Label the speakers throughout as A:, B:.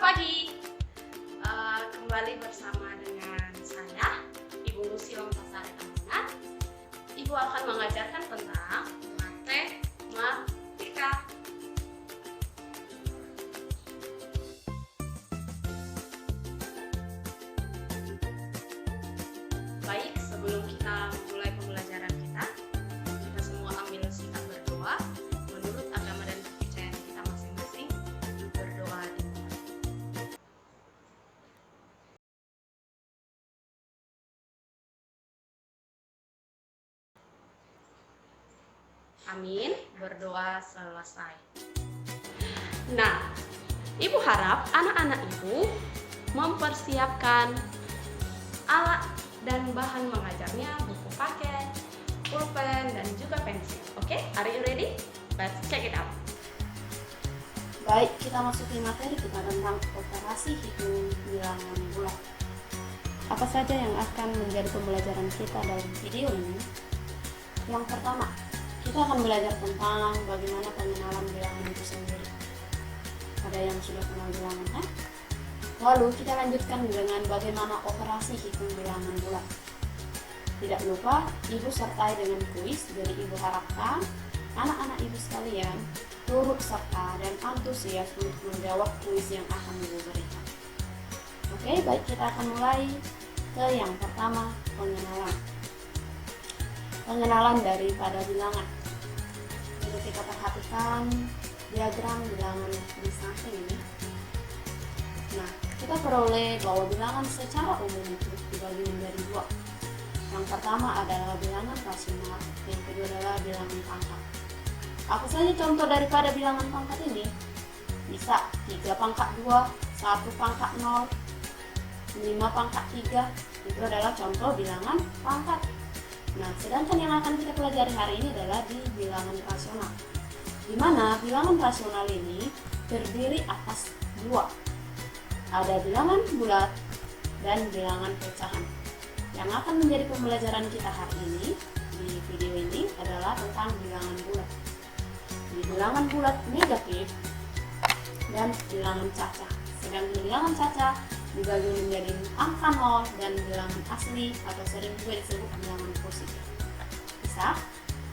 A: pagi. Kembali bersama dengan saya, Ibu Lucy Lompasari Amanat. Ibu akan mengajarkan tentang matematika. Baik, sebelum kita mulai pembelajaran kita semua ambil sikap berdoa. Menurut agama dan kepercayaan kita masing-masing, berdoa dimulai. Amin, berdoa selesai. Nah, Ibu harap anak-anak Ibu mempersiapkan alat dan bahan mengajarnya, buku paket, pulpen, dan juga pensil. Oke, are you ready? Let's check it out.
B: Baik, kita masuki materi kita tentang operasi hitung bilangan bulat. Apa saja yang akan menjadi pembelajaran kita dalam video ini? Yang pertama, kita akan belajar tentang bagaimana pengenalan bilangan itu sendiri. Ada yang sudah kenal bilangan, kan? Lalu kita lanjutkan dengan bagaimana operasi hitung bilangan bulat. Tidak lupa, Ibu sertai dengan kuis, jadi Ibu harapkan anak-anak Ibu sekalian turut serta dan antusias untuk menjawab kuis yang akan Ibu berikan. Oke, baik, kita akan mulai ke yang pertama, pengenalan. Pengenalan daripada bilangan. Jadi kita perhatikan diagram bilangan di samping ini. Nah, kita peroleh bahwa bilangan secara umum itu dibagi menjadi dua. Yang pertama adalah bilangan rasional, yang kedua adalah bilangan pangkat. Apa saja contoh daripada bilangan pangkat ini? Bisa 3 pangkat 2, 1 pangkat 0, 5 pangkat 3, itu adalah contoh bilangan pangkat. Nah, sedangkan yang akan kita pelajari hari ini adalah di bilangan rasional, di mana bilangan rasional ini terdiri atas dua. Ada bilangan bulat dan bilangan pecahan. Yang akan menjadi pembelajaran kita hari ini di video ini adalah tentang bilangan bulat. Di bilangan bulat negatif dan bilangan caca. Sedangkan bilangan caca dibagi menjadi angka 0 dan bilangan asli atau sering juga disebut bilangan positif. Bisa?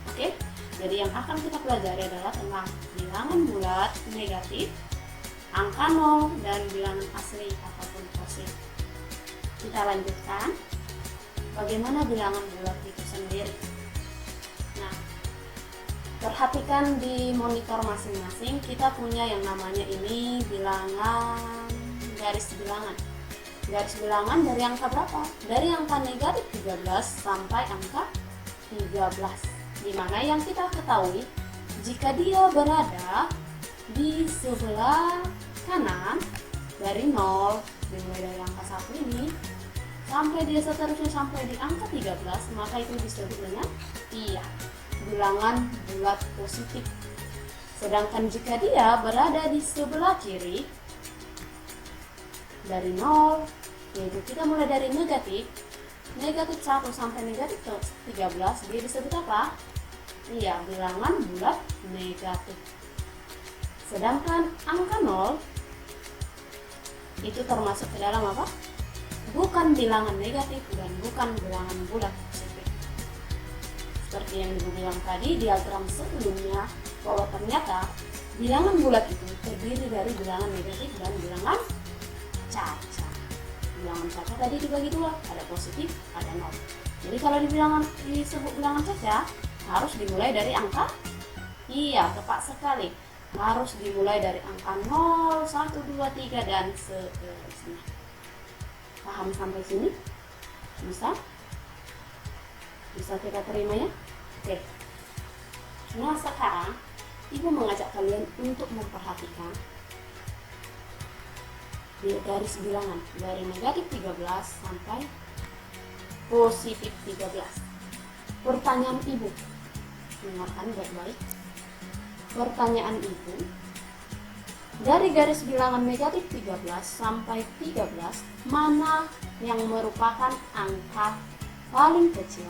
B: Oke. Jadi yang akan kita pelajari adalah tentang bilangan bulat negatif, angka 0, dan bilangan asli ataupun positif. Kita lanjutkan bagaimana bilangan bulat itu sendiri. Nah, perhatikan di monitor masing-masing, kita punya yang namanya ini bilangan garis bilangan. Garis bilangan dari angka berapa? Dari angka negatif 13 sampai angka 13. Dimana yang kita ketahui, jika dia berada di sebelah kanan dari 0, dimulai dari angka 1 ini sampai dia seterusnya sampai di angka 13, maka itu disebut dengan bilangan bulat positif. Sedangkan jika dia berada di sebelah kiri dari 0, yaitu kita mulai dari negatif 1 sampai negatif 13, dia disebut apa? Bilangan bulat negatif. Sedangkan angka 0 itu termasuk ke dalam apa? Bukan bilangan negatif dan bukan bilangan bulat positif. Seperti yang Ibu bilang tadi di diagram sebelumnya, bahwa ternyata bilangan bulat itu terdiri dari bilangan negatif dan bilangan caca. Bilangan caca tadi dibagi dua, ada positif, ada 0. Jadi kalau disebut bilangan caca, harus dimulai dari angka, tepat sekali, harus dimulai dari angka 0, 1, 2, 3, dan seterusnya. Paham sampai sini? Bisa? Bisa kita terima ya? Oke. Nah, sekarang Ibu mengajak kalian untuk memperhatikan di garis bilangan dari negatif 13 sampai positif 13. Pertanyaan Ibu, dengarkan baik-baik. Pertanyaan Ibu, dari garis bilangan negatif 13 sampai 13, mana yang merupakan angka paling kecil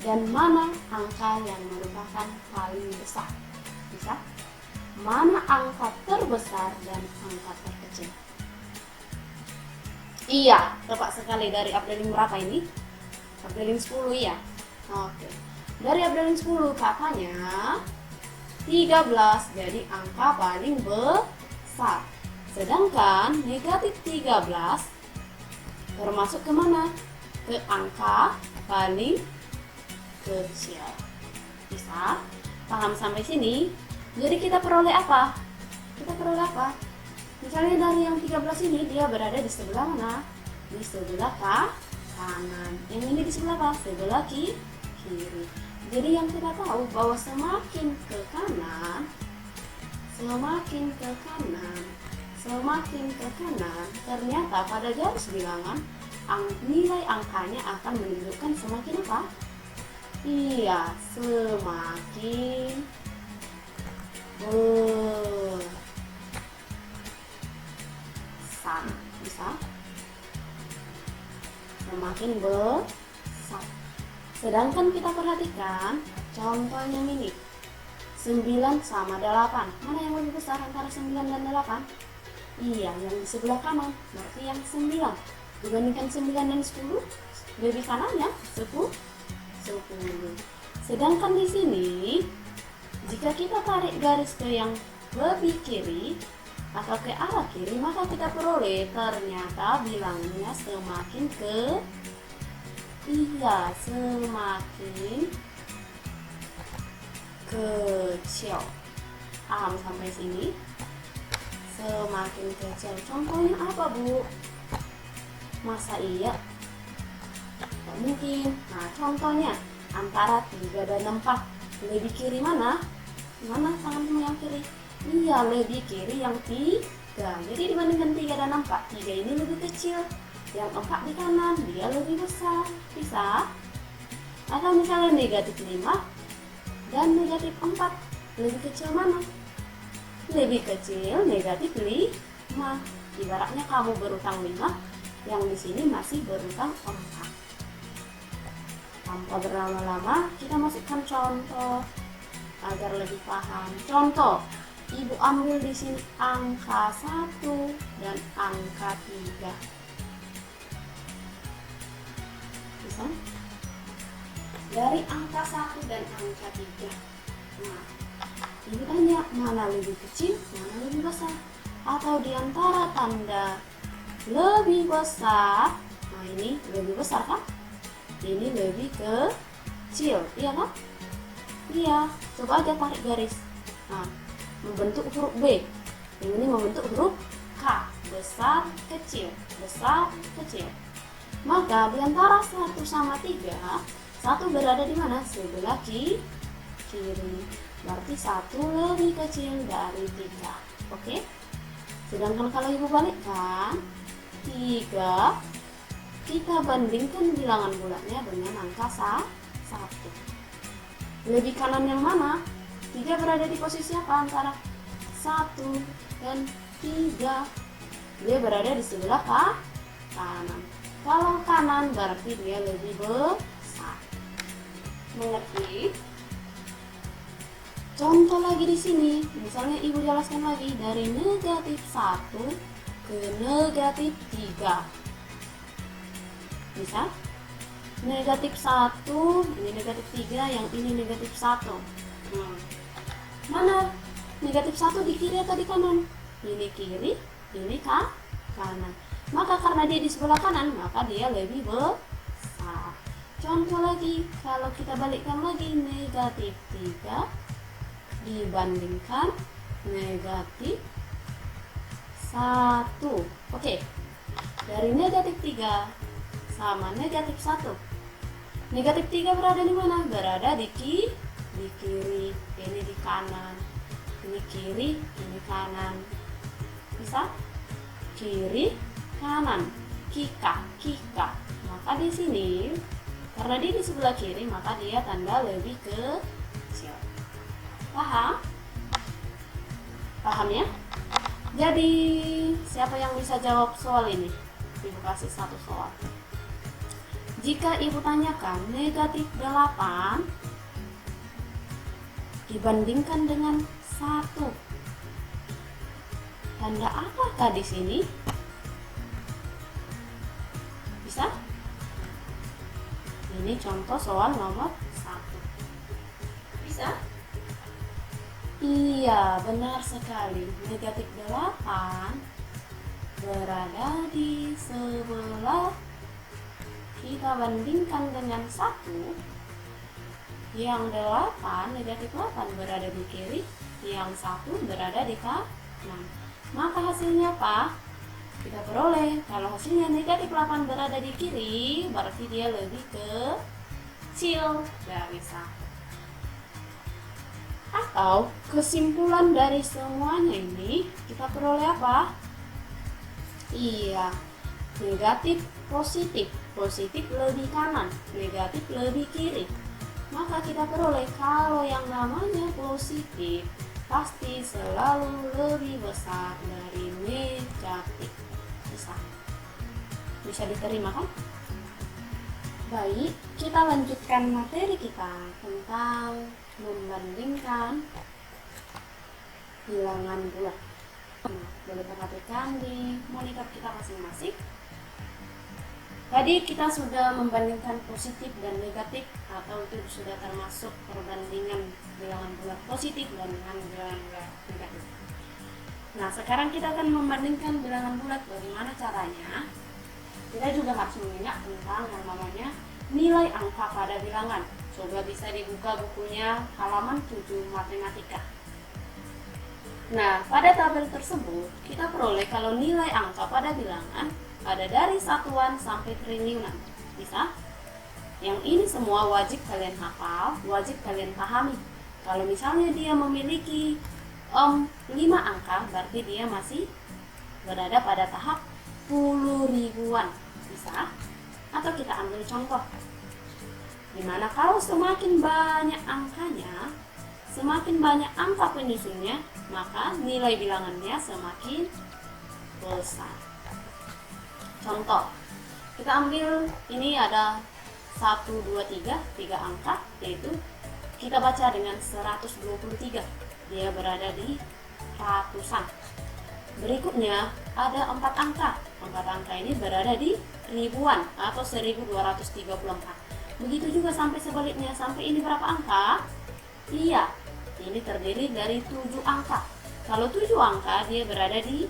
B: dan mana angka yang merupakan paling besar? Bisa? Mana angka terbesar dan angka terkecil? Iya, tepat sekali. Dari abdeling berapa ini? Abdeling 10 ya. Oke. Dari abdeling 10 katanya 13 jadi angka paling besar. Sedangkan negatif 13 termasuk kemana? Ke angka paling kecil. Bisa? Paham sampai sini? Jadi kita peroleh apa? Kita peroleh apa? Misalnya dari yang 13 ini dia berada di sebelah mana? Di sebelah kanan. Yang ini di sebelah apa? Sebelah kiri. Jadi yang kita tahu bahwa semakin ke kanan, ternyata pada garis bilangan nilai angkanya akan menunjukkan semakin apa? Iya, semakin besar. Bisa? Semakin besar. Sedangkan kita perhatikan contoh yang ini. 9 sama 8. Mana yang lebih besar antara 9 dan 8? Iya, yang di sebelah kanan. Berarti yang 9. Dibandingkan 9 dan 10, lebih kanan ya, 10. Sedangkan di sini, jika kita tarik garis ke yang lebih kiri atau ke arah kiri, maka kita peroleh ternyata bilangnya semakin semakin kecil. Paham sampai sini? Semakin kecil. Contohnya apa, Bu? Masa iya? Tak mungkin. Nah, contohnya antara 3 dan 4. Lebih kiri mana? Mana tanganmu yang kiri? Iya, lebih kiri yang 3. Jadi dibandingkan 3 dan 4, 3 ini lebih kecil. Yang 4 di kanan, dia lebih besar. Bisa? Atau misalnya negatif 5 dan negatif 4. Lebih kecil mana? Lebih kecil negatif 5. Ibaratnya kamu berutang 5, yang di sini masih berutang 4. Tanpa berlama-lama, kita masukkan contoh agar lebih paham. Contoh, Ibu ambil di sini angka 1 dan angka 3. Bisa? Dari angka 1 dan angka 3. Nah, Ibu tanya mana lebih kecil, mana lebih besar? Atau di antara tanda lebih besar, nah ini lebih besar kan? Ini lebih kecil, iya kan? Iya, coba aja tarik garis. Nah, membentuk huruf B. Yang ini membentuk huruf K. Besar, kecil, besar, kecil. Maka di antara 1 sama 3, 1 berada di mana? Sebelah kiri. Berarti 1 lebih kecil dari 3. Oke? Sedangkan kalau Ibu balikkan 3, kita bandingkan bilangan bulatnya dengan angka 1. Lebih kanan yang mana? 3 berada di posisi apa antara 1 dan 3? Dia berada di sebelah kanan. Kalau kanan berarti dia lebih besar. Mengerti? Contoh lagi di sini, misalnya Ibu jelaskan lagi dari negatif 1 ke negatif 3. Bisa? Negatif 1, ini negatif 3, yang ini negatif 1. Mana? Negatif 1 di kiri atau di kanan? Ini kiri, ini kanan. Maka karena dia di sebelah kanan, maka dia lebih besar. Contoh lagi, kalau kita balikkan lagi negatif 3 dibandingkan negatif 1. Oke. Dari negatif 3 sama negatif 1. Negatif 3 berada di mana? Berada di kiri, ini di kanan. Ini kiri, ini kanan. Bisa? Kiri, kanan. Kika. Maka di sini karena dia di sebelah kiri, maka dia tanda lebih kecil. Paham? Paham ya? Jadi, siapa yang bisa jawab soal ini? Ibu kasih satu soal. Jika Ibu tanyakan negatif 8 dibandingkan dengan 1, tanda apakah di sini? Bisa? Ini contoh soal nomor 1. Bisa? Iya, benar sekali. Negatif 8 berada di sebelah. Kita bandingkan dengan 1. Yang 8, negatif 8 berada di kiri, yang 1 berada di kanan. Maka hasilnya apa? Kita peroleh, kalau hasilnya negatif 8 berada di kiri, berarti dia lebih kecil dari 1. Atau kesimpulan dari semuanya ini kita peroleh apa? Iya, negatif positif, positif lebih kanan, negatif lebih kiri. Maka kita peroleh kalau yang namanya positif pasti selalu lebih besar dari negatif. Bisa diterima kan? Baik, kita lanjutkan materi kita tentang membandingkan bilangan bulat. Boleh perhatikan di monitor kita masing-masing. Tadi kita sudah membandingkan positif dan negatif, atau itu sudah termasuk perbandingan bilangan bulat positif dan dengan bilangan bulat negatif. Nah, sekarang kita akan membandingkan bilangan bulat. Bagaimana caranya? Kita juga harus mengingat tentang yang namanya nilai angka pada bilangan. Coba bisa dibuka bukunya halaman 7 matematika. Nah, pada tabel tersebut kita peroleh kalau nilai angka pada bilangan ada dari satuan sampai triliunan. Bisa? Yang ini semua wajib kalian hafal, wajib kalian pahami. Kalau misalnya dia memiliki 5 angka, berarti dia masih berada pada tahap 10 ribuan. Bisa? Atau kita ambil contoh, dimana kalau semakin banyak angkanya, semakin banyak angka penyusunnya, maka nilai bilangannya semakin besar. Contoh, kita ambil ini ada 1, 2, 3 angka, yaitu kita baca dengan 123. Dia berada di ratusan. Berikutnya ada 4 angka. 4 angka ini berada di ribuan atau 1234. Begitu juga sampai sebaliknya, sampai ini berapa angka? Iya, ini terdiri dari 7 angka. Kalau 7 angka dia berada di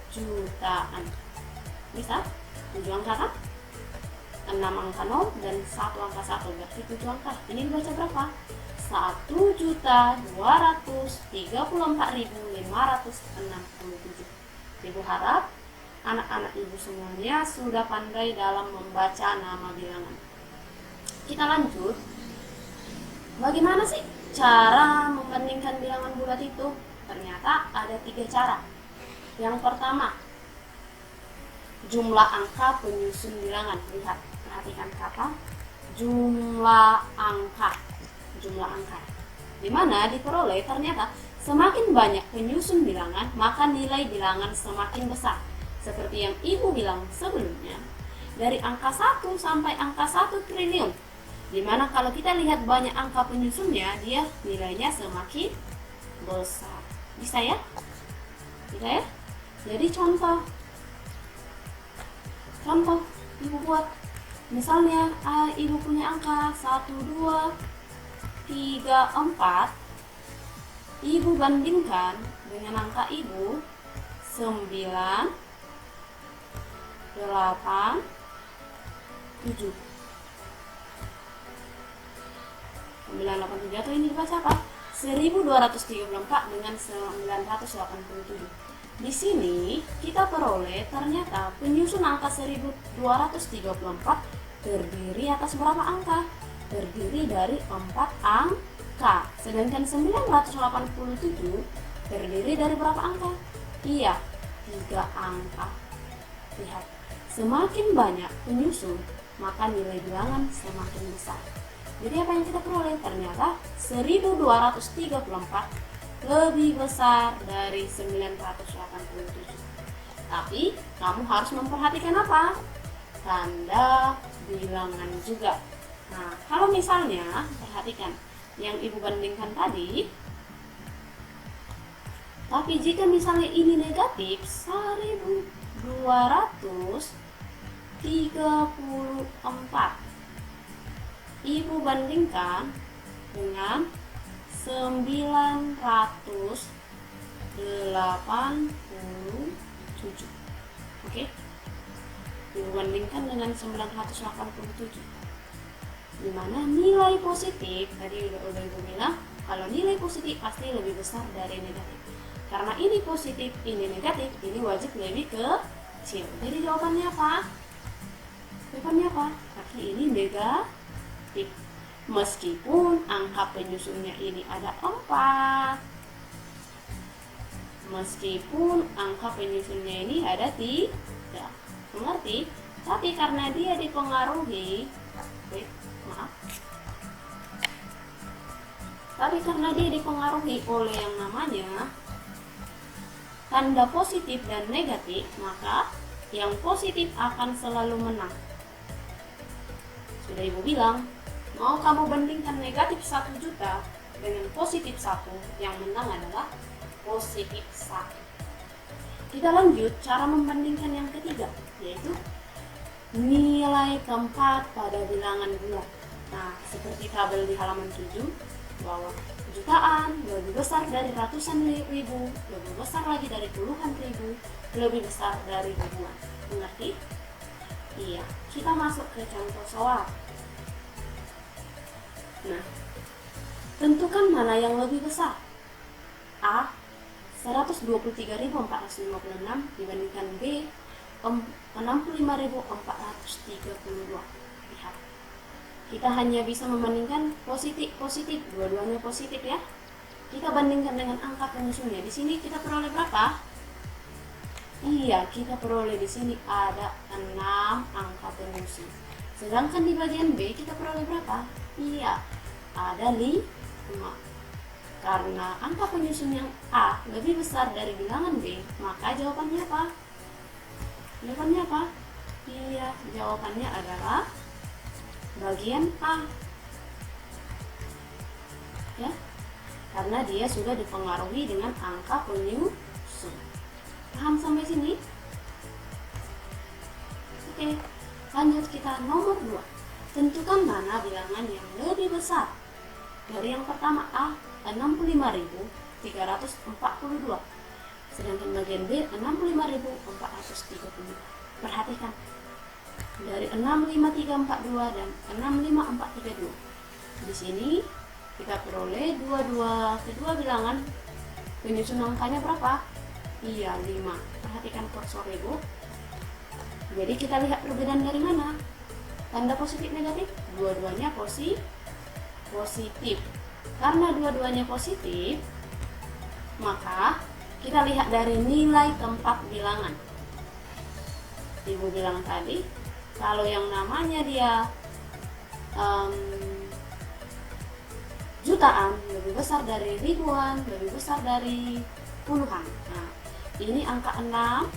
B: jutaan. Bisa? 7 angka kan? 6 angka 0 dan 1 angka 1, berarti 7 angka. Ini dibaca berapa? 1.234.567. Ibu harap anak-anak ibu semuanya sudah pandai dalam membaca nama bilangan. Kita lanjut. Bagaimana sih cara membandingkan bilangan bulat itu? Ternyata ada 3 cara. Yang pertama, jumlah angka penyusun bilangan. Lihat, perhatikan kata jumlah angka. Jumlah angka. Dimana diperoleh ternyata semakin banyak penyusun bilangan, maka nilai bilangan semakin besar. Seperti yang ibu bilang sebelumnya, dari angka 1 sampai angka 1 triliun. Dimana kalau kita lihat banyak angka penyusunnya, dia nilainya semakin besar. Bisa ya? Bisa ya? Jadi contoh ibu buat. Misalnya ibu punya angka 1, 2, 3, 4. Ibu bandingkan dengan angka ibu 9, 8, 7. 987 atau ini dibaca apa? 1234 dengan 987. Di sini kita peroleh ternyata penyusun angka 1234 terdiri atas berapa angka? Terdiri dari 4 angka. Sedangkan 987 terdiri dari berapa angka? Iya, 3 angka. Lihat, semakin banyak penyusun, maka nilai bilangan semakin besar. Jadi apa yang kita peroleh? Ternyata 1234 lebih besar dari 987. Tapi kamu harus memperhatikan apa? Tanda bilangan juga. Nah, kalau misalnya perhatikan yang ibu bandingkan tadi, tapi jika misalnya ini negatif 1234 34. Ibu bandingkan dengan 987. Oke? Ibu bandingkan dengan 987. Di mana nilai positif, tadi udah Ibu bilang, kalau nilai positif pasti lebih besar dari negatif. Karena ini positif, ini negatif, ini wajib lebih kecil. Jadi jawabannya apa? Jawabannya apa? Berarti ini negatif. Meskipun angka penyusunnya ini ada 4. Meskipun angka penyusunnya ini ada 3. Mengerti? Tapi karena dia dipengaruhi, Tapi karena dia dipengaruhi oleh yang namanya tanda positif dan negatif, maka yang positif akan selalu menang. Sudah Ibu bilang, mau kamu bandingkan negatif 1 juta dengan positif 1, yang menang adalah positif 1. Kita lanjut cara membandingkan yang ketiga, yaitu nilai keempat pada bilangan bulat. Nah, seperti tabel di halaman 7, bahwa jutaan lebih besar dari ratusan ribu, lebih besar lagi dari puluhan ribu, lebih besar dari ribuan. Mengerti? Iya, kita masuk ke contoh soal. Nah, tentukan mana yang lebih besar. A. 123.456 dibandingkan B. 65.432. Lihat. Kita hanya bisa membandingkan positif, dua-duanya positif ya. Kita bandingkan dengan angka penyusunnya. Di sini kita peroleh berapa? Iya, kita peroleh di sini ada 6 angka penyusun. Sedangkan di bagian B kita peroleh berapa? Iya, ada 5. Karena angka penyusun yang A lebih besar dari bilangan B, maka jawabannya apa? Jawabannya apa? Iya, jawabannya adalah bagian A. Ya, karena dia sudah dipengaruhi dengan angka penyusun. Paham sampai sini? Oke, lanjut kita nomor 2. Tentukan mana bilangan yang lebih besar. Dari yang pertama A, 65.342. Sedangkan bagian B, 65.432. Perhatikan. Dari 65342 dan 65432. Di sini kita peroleh kedua bilangan penyusun angkanya berapa? Iya, 5. Perhatikan kursor Ibu. Jadi kita lihat perbedaan dari mana? Tanda positif negatif, dua-duanya positif. Karena dua-duanya positif, maka kita lihat dari nilai tempat bilangan. Ibu bilang tadi, kalau yang namanya dia jutaan, lebih besar dari ribuan, lebih besar dari puluhan. Nah, ini angka 6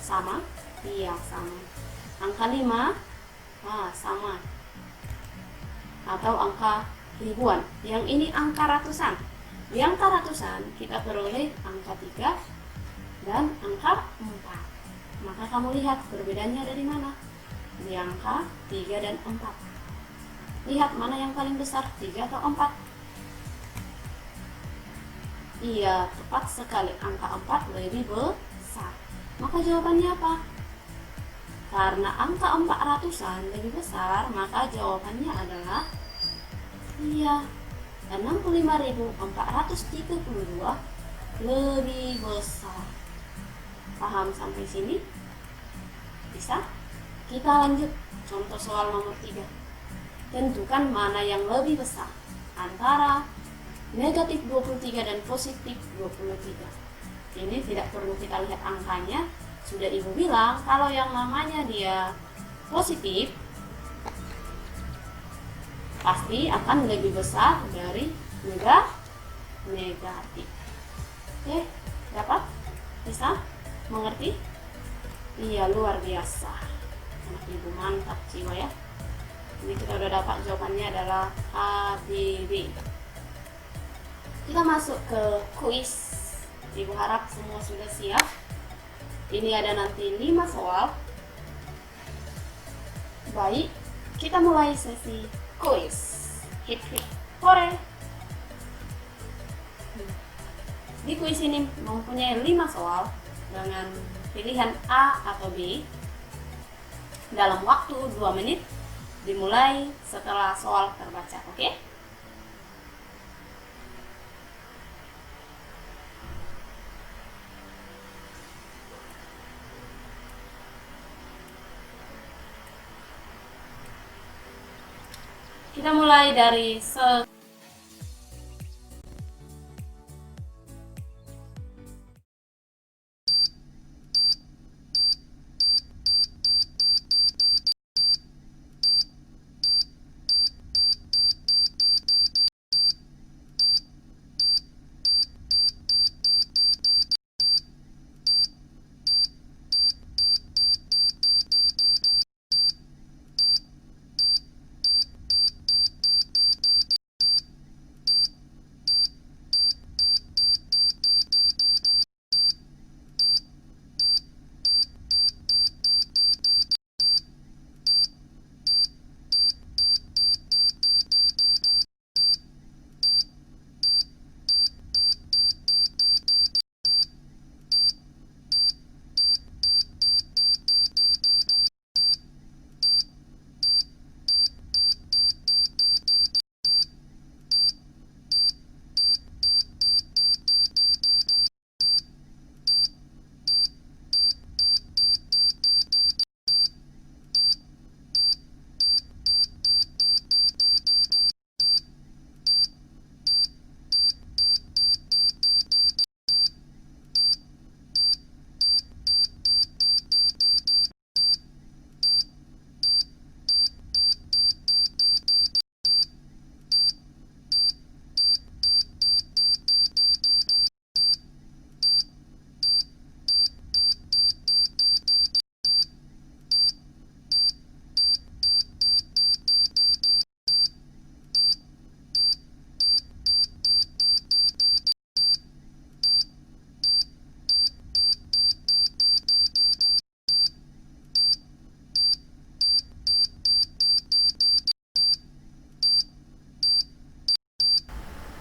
B: sama? Iya, sama. Angka 5 sama. Atau angka ribuan. Yang ini angka ratusan. Di angka ratusan kita peroleh angka 3 dan angka 4. Maka kamu lihat perbedaannya dari mana? Di angka 3 dan 4. Lihat mana yang paling besar, 3 atau 4? Iya, tepat sekali, angka 4 lebih besar. Maka jawabannya apa? Karena angka 400-an lebih besar, maka jawabannya adalah iya, 65.432 lebih besar. Paham sampai sini? Bisa? Kita lanjut contoh soal nomor 3. Tentukan mana yang lebih besar antara negatif 23 dan positif 23. Ini tidak perlu kita lihat angkanya. Sudah Ibu bilang kalau yang namanya dia positif pasti akan lebih besar dari negatif. Oke, dapat? Bisa? Mengerti? Iya, luar biasa. Anak Ibu mantap jiwa ya. Ini kita udah dapat jawabannya adalah HDB. Kita masuk ke kuis. Ibu harap semua sudah siap. Ini ada nanti 5 soal. Baik, kita mulai sesi kuis. Hit hit hore. Di kuis ini mempunyai 5 soal dengan pilihan A atau B dalam waktu 2 menit, dimulai setelah soal terbaca, oke? Kita mulai dari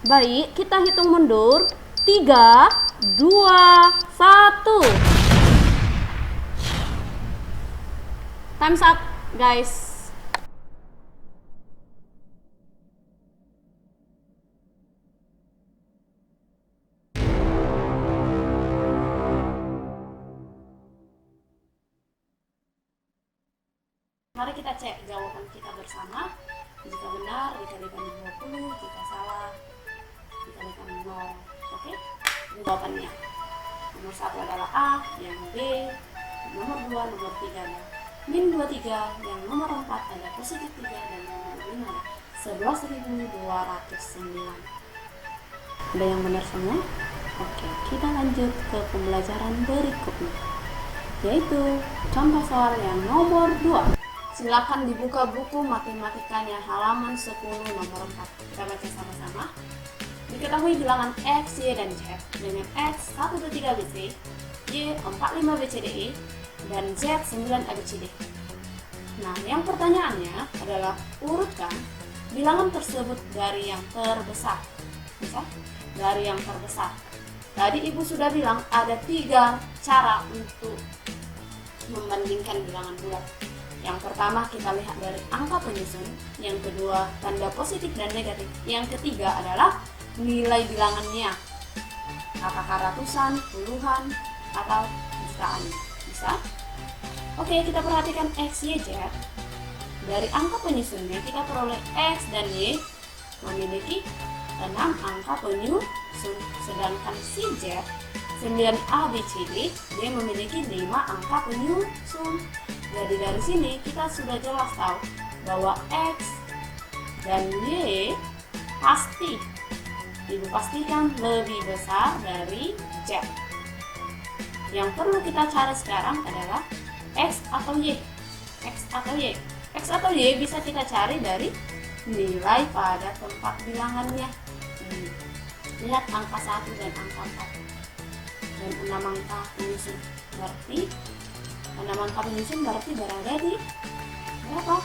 B: Baik, kita hitung mundur. 3, 2, 1. Time's up, guys. Mari kita cek jawaban kita bersama. Jika benar, dikalikan 20. Jika salah, dikalikan 0. Oke? Ini jawabannya. Nomor 1 adalah A, yang B, nomor 2, nomor 3 ada min 23, yang nomor 4 ada positif 3, dan nomor 5 ada 11.209. Ada yang benar semua? Oke, kita lanjut ke pembelajaran berikutnya, yaitu contoh soal yang nomor 2. Silakan dibuka buku matematikanya halaman 10 nomor 4. Kita baca sama-sama. Diketahui bilangan X, Y, dan Z dengan X 123 BC, Y 45 BCDE, dan Z 9 ABCD. Nah, yang pertanyaannya adalah urutkan bilangan tersebut dari yang terbesar. Bisa? Dari yang terbesar. Tadi Ibu sudah bilang ada 3 cara untuk membandingkan bilangan bulat. Yang pertama kita lihat dari angka penyusun, yang kedua tanda positif dan negatif, yang ketiga adalah nilai bilangannya, apakah ratusan, puluhan, atau jutaan. Bisa? Oke, kita perhatikan X, Y, Z. Dari angka penyusunnya kita peroleh X dan Y memiliki 6 angka penyusun, sedangkan si Z 9 ABCD dia memiliki 5 angka penyusun. Jadi dari sini kita sudah jelas tahu bahwa X dan Y pasti Ibu pastikan lebih besar dari Z. Yang perlu kita cari sekarang adalah X atau Y. X atau Y. X atau Y bisa kita cari dari nilai pada tempat bilangannya. Lihat angka 1 dan angka 4 dan 6 angka penyusun. Berarti 6 angka penyusun berarti berada di berapa?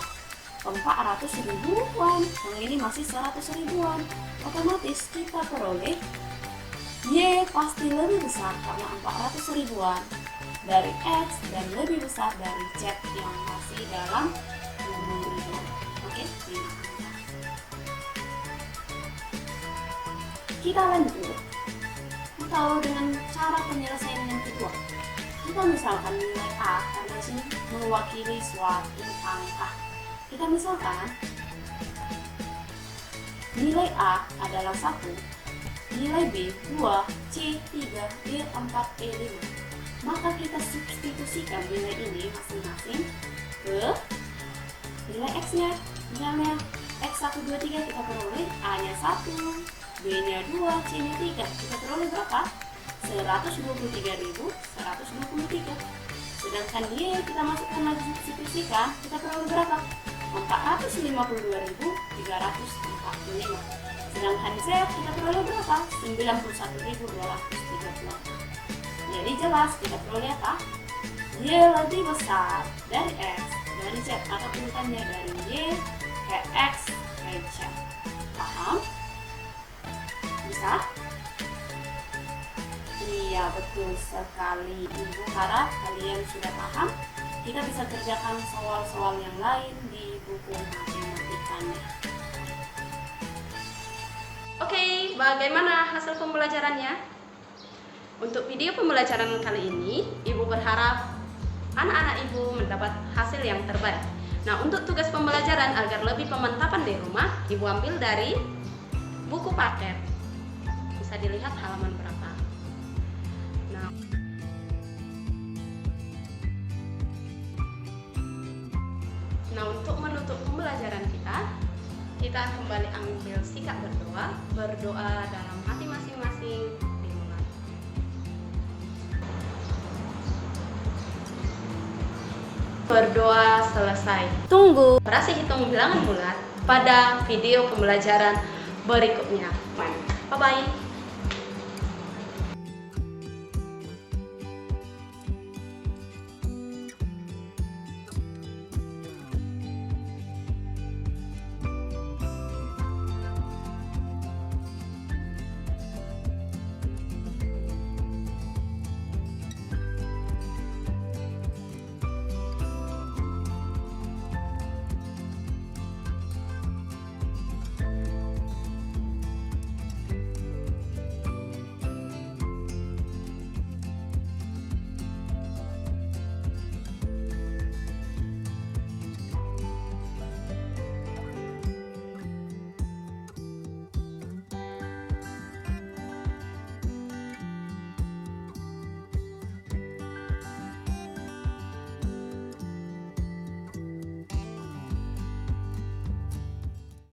B: 400 ribuan. Yang ini masih 100 ribuan. Otomatis kita peroleh Y pasti lebih besar karena 400 ribuan dari X dan lebih besar dari Z yang masih dalam 20 ribuan. Oke, 5 angka. Kita lanjut. Kalau dengan cara penyelesaian yang kedua, kita misalkan nilai A karena sini mewakili suatu angka. Kita misalkan nilai A adalah 1, nilai B 2, C 3, D 4, E 5. Maka kita substitusikan nilai ini masing-masing ke nilai X-nya. Misalnya X1, 2, 3 kita peroleh A-nya 1, B-nya 2, C-nya 3. Kita peroleh berapa? 123.123. Sedangkan Y kita masukkan lagi substitusikan, kita peroleh berapa? 452.345. Sedangkan Z kita peroleh berapa? 91.234. Jadi jelas kita peroleh apa? Y lebih besar dari X dari Z atau urutannya dari Y ke X ke Z. Paham? Bisa? Iya, betul sekali. Ibu harap kalian sudah paham. Kita bisa kerjakan soal-soal yang lain di buku matematikanya.
A: Oke, bagaimana hasil pembelajarannya? Untuk video pembelajaran kali ini, Ibu berharap anak-anak Ibu mendapat hasil yang terbaik. Nah, untuk tugas pembelajaran agar lebih pemantapan di rumah, Ibu ambil dari buku paket. Bisa dilihat halaman berapa. Nah, untuk menutup pembelajaran kita kembali ambil sikap berdoa dalam hati masing-masing dimulai. Berdoa selesai.
B: Tunggu.
A: Berhasil hitung bilangan bulat pada video pembelajaran berikutnya. Bye-bye.